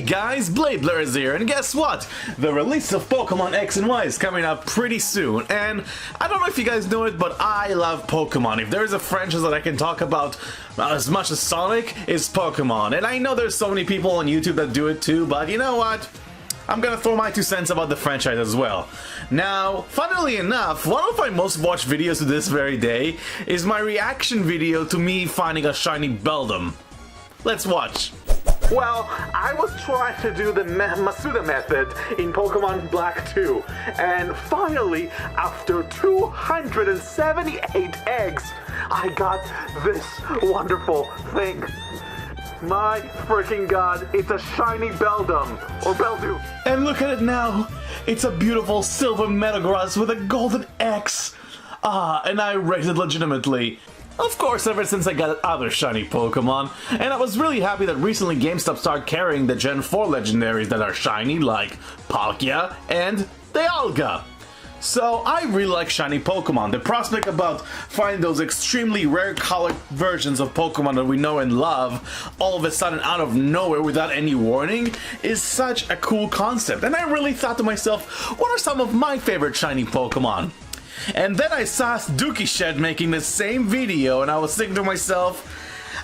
guys, Bladeblurs here, and guess what? The release of Pokemon X and Y is coming up pretty soon, and I don't know if you guys know it, but I love Pokemon. If there's a franchise that I can talk about as much as Sonic, it's Pokemon. And I know there's so many people on YouTube that do it too, but you know what? I'm gonna throw my 2 cents about the franchise as well. Now, funnily enough, one of my most watched videos to this very day is my reaction video to me finding a shiny Beldum. Let's watch. Well, I was trying to do the Masuda method in Pokemon Black 2, and finally, after 278 eggs, I got this wonderful thing. My freaking god, it's a shiny Beldum, or Beldu. And look at it now, it's a beautiful silver Metagross with a golden X. And I rated legitimately. Of course, ever since I got other shiny Pokemon, and I was really happy that recently GameStop started carrying the Gen 4 legendaries that are shiny, like Palkia and Dialga. So I really like shiny Pokemon. The prospect about finding those extremely rare colored versions of Pokemon that we know and love all of a sudden out of nowhere without any warning is such a cool concept. And I really thought to myself, what are some of my favorite shiny Pokemon? And then I saw Dookie Shed making the same video, and I was thinking to myself,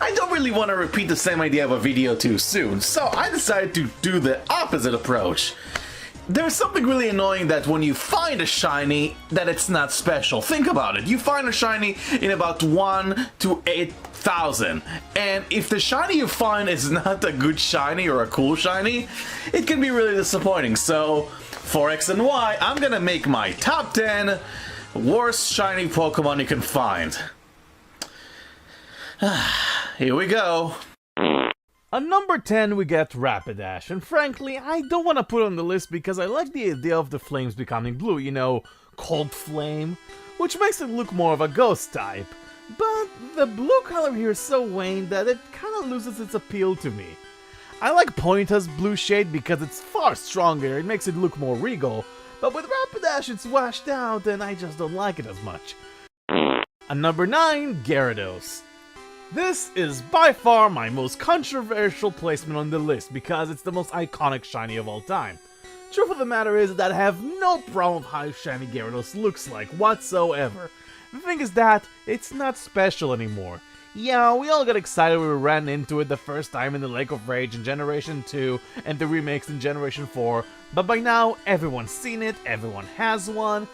I don't really want to repeat the same idea of a video too soon, so I decided to do the opposite approach. There's something really annoying that when you find a shiny, that it's not special. Think about it. You find a shiny in about 1 to 8,000, and if the shiny you find is not a good shiny or a cool shiny, it can be really disappointing. So for X and Y, I'm gonna make my top 10 worst shiny Pokemon you can find. Here we go. At number 10 we get Rapidash, and frankly I don't want to put it on the list because I like the idea of the flames becoming blue, you know, cold flame, which makes it look more of a ghost type. But the blue color here is so wan that it kinda loses its appeal to me. I like Ponyta's blue shade because it's far stronger, it makes it look more regal, but with Rapidash it's washed out and I just don't like it as much. At number 9, Gyarados. This is by far my most controversial placement on the list because it's the most iconic shiny of all time. Truth of the matter is that I have no problem with how shiny Gyarados looks like whatsoever. The thing is that it's not special anymore. Yeah, we all got excited when we ran into it the first time in the Lake of Rage in Generation 2 and the remakes in Generation 4, but by now everyone's seen it, everyone has one.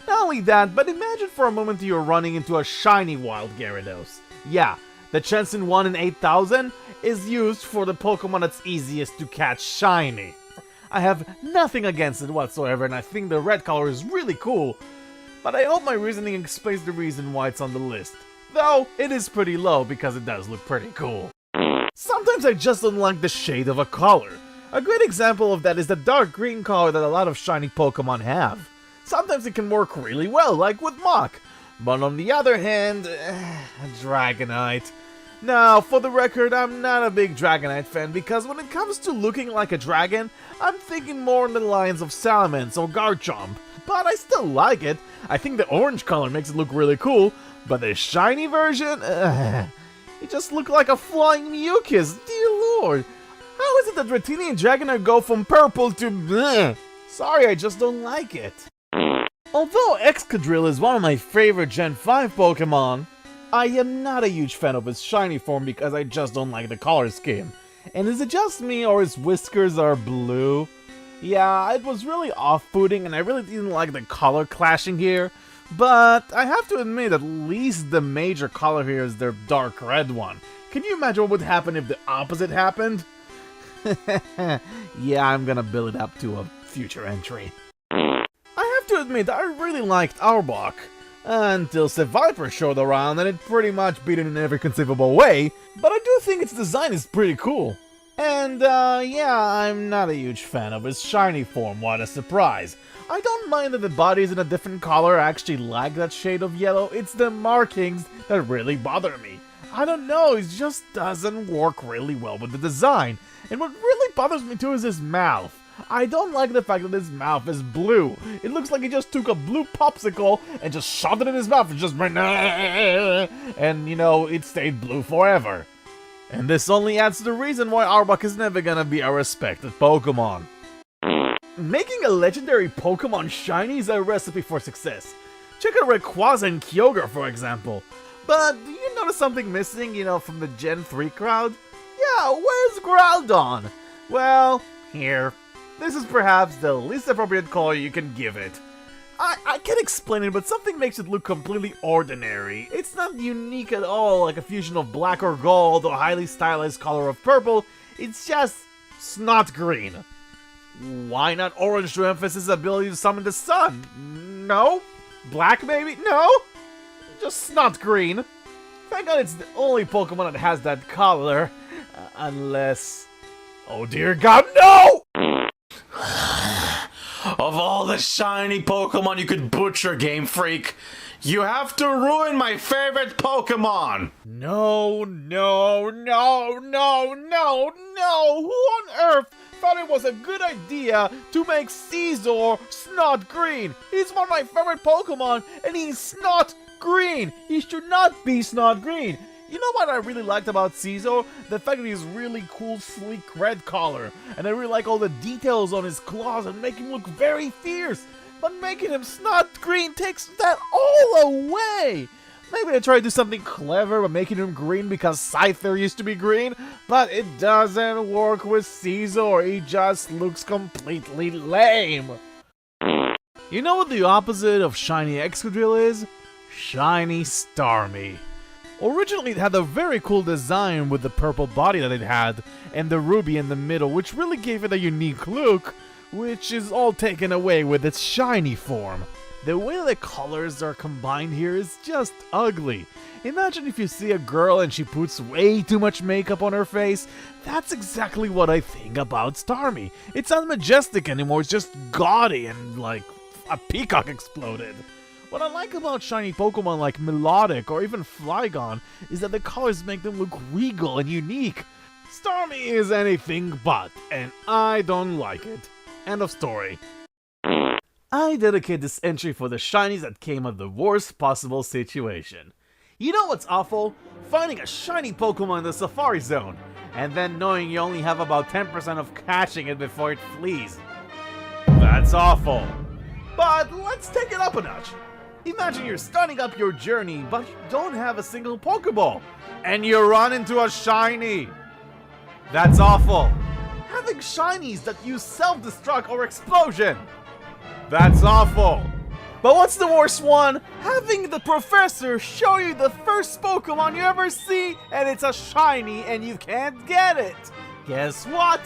Not only that, but imagine for a moment you're running into a shiny wild Gyarados. Yeah, the chance in 1 in 8,000 is used for the Pokemon that's easiest to catch shiny. I have nothing against it whatsoever and I think the red color is really cool, but I hope my reasoning explains the reason why it's on the list. Though, it is pretty low because it does look pretty cool. Sometimes I just don't like the shade of a color. A great example of that is the dark green color that a lot of shiny Pokemon have. Sometimes it can work really well, like with Mach. But on the other hand, Dragonite. Now, for the record, I'm not a big Dragonite fan because when it comes to looking like a dragon, I'm thinking more on the lines of Salamence or Garchomp. But I still like it. I think the orange color makes it look really cool, but the shiny version, it just looked like a flying mucus, dear lord. How is it that Dratini and Dragonite go from purple to bleh? Sorry, I just don't like it. Although Excadrill is one of my favorite Gen 5 Pokemon, I am not a huge fan of its shiny form because I just don't like the color scheme. And is it just me or his whiskers are blue? Yeah, it was really off-putting and I really didn't like the color clashing here. But I have to admit, at least the major color here is their dark red one. Can you imagine what would happen if the opposite happened? Yeah, I'm gonna build it up to a future entry. I have to admit, I really liked Arbok. Until Seviper showed around and it pretty much beat it in every conceivable way. But I do think its design is pretty cool. And yeah, I'm not a huge fan of its shiny form, what a surprise. I don't mind that the body is in a different color, I actually like that shade of yellow, it's the markings that really bother me. I don't know, it just doesn't work really well with the design. And what really bothers me too is his mouth. I don't like the fact that his mouth is blue. It looks like he just took a blue popsicle and just shoved it in his mouth and just and you know, it stayed blue forever. And this only adds to the reason why Arbok is never gonna be a respected Pokemon. Making a legendary Pokemon shiny is a recipe for success. Check out Rayquaza and Kyogre, for example. But do you notice something missing, from the Gen 3 crowd? Yeah, where's Groudon? Well, here. This is perhaps the least appropriate color you can give it. I can't explain it, but something makes it look completely ordinary. It's not unique at all, like a fusion of black or gold or highly stylized color of purple. It's just snot green. Why not orange to emphasize his ability to summon the sun? No? Black maybe? No? Just snot green. Thank God it's the only Pokemon that has that color. Unless... Oh dear God, no! Of all the shiny Pokemon you could butcher, Game Freak, you have to ruin my favorite Pokemon! No. Who on earth thought it was a good idea to make Caesar snot green? He's one of my favorite Pokemon, and he's snot green! He should not be snot green! You know what I really liked about Caesar? The fact that he's really cool, sleek red color. And I really like all the details on his claws and make him look very fierce. But making him snot green takes that all away. Maybe I try to do something clever by making him green because Scyther used to be green. But it doesn't work with Caesar. He just looks completely lame. You know what the opposite of shiny Excadrill is? Shiny Starmie. Originally it had a very cool design with the purple body that it had, and the ruby in the middle, which really gave it a unique look, which is all taken away with its shiny form. The way the colors are combined here is just ugly. Imagine if you see a girl and she puts way too much makeup on her face. That's exactly what I think about Starmie. It's not majestic anymore, it's just gaudy and like a peacock exploded. What I like about shiny Pokemon like Melodic or even Flygon is that the colors make them look regal and unique. Starmie is anything but, and I don't like it. End of story. I dedicate this entry for the shinies that came of the worst possible situation. You know what's awful? Finding a shiny Pokemon in the Safari Zone, and then knowing you only have about 10% of catching it before it flees. That's awful. But let's take it up a notch. Imagine you're starting up your journey, but you don't have a single Pokeball, and you run into a shiny. That's awful. Having shinies that use self-destruct or explosion. That's awful. But what's the worst one? Having the professor show you the first Pokemon you ever see, and it's a shiny and you can't get it. Guess what?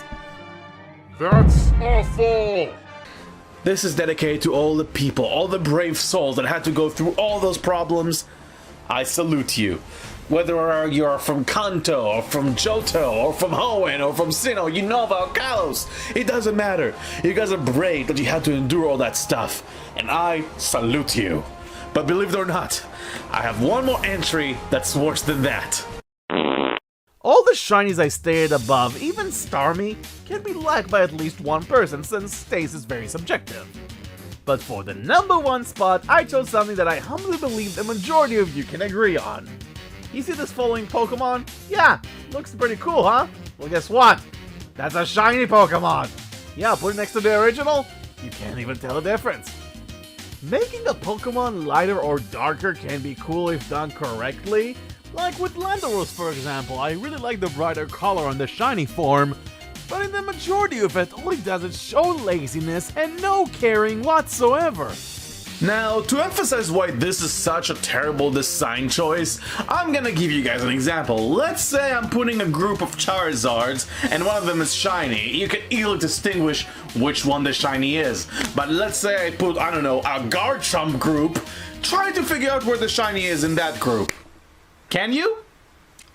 That's awful. This is dedicated to all the people, all the brave souls that had to go through all those problems. I salute you. Whether you're from Kanto, or from Johto, or from Hoenn, or from Sinnoh, Unova, or Kalos, it doesn't matter. You guys are brave that you had to endure all that stuff, and I salute you. But believe it or not, I have one more entry that's worse than that. All the shinies I stated above, even Starmie, can be liked by at least one person since taste is very subjective. But for the #1 spot, I chose something that I humbly believe the majority of you can agree on. You see this following Pokemon? Yeah, looks pretty cool, huh? Well, guess what? That's a shiny Pokemon! Yeah, put it next to the original, you can't even tell the difference. Making a Pokemon lighter or darker can be cool if done correctly. Like with Bladeblurs, for example, I really like the brighter color on the shiny form, but in the majority of it, all it does is show laziness and no caring whatsoever. Now, to emphasize why this is such a terrible design choice, I'm gonna give you guys an example. Let's say I'm putting a group of Charizards, and one of them is shiny. You can easily distinguish which one the shiny is. But let's say I put, I don't know, a Garchomp group, try to figure out where the shiny is in that group. Can you?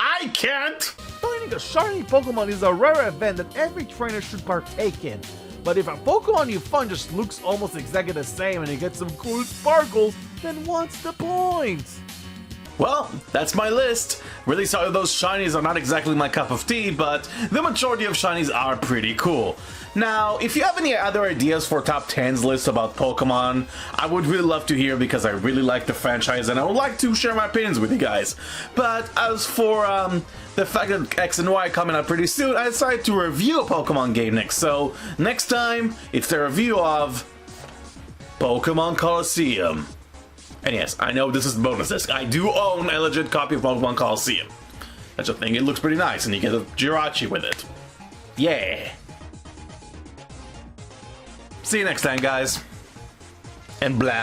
I can't! Finding a shiny Pokemon is a rare event that every trainer should partake in. But if a Pokemon you find just looks almost exactly the same and you get some cool sparkles, then what's the point? Well, that's my list. Really sorry those shinies are not exactly my cup of tea, but the majority of shinies are pretty cool. Now, if you have any other ideas for top 10s lists about Pokemon, I would really love to hear because I really like the franchise and I would like to share my opinions with you guys. But as for the fact that X and Y coming out pretty soon, I decided to review a Pokemon game next. So next time, it's the review of Pokemon Colosseum. And yes, I know this is the bonus disc. I do own a legit copy of Pokemon Colosseum. That's a thing, it looks pretty nice, and you get a Jirachi with it. Yeah. See you next time, guys. And blah.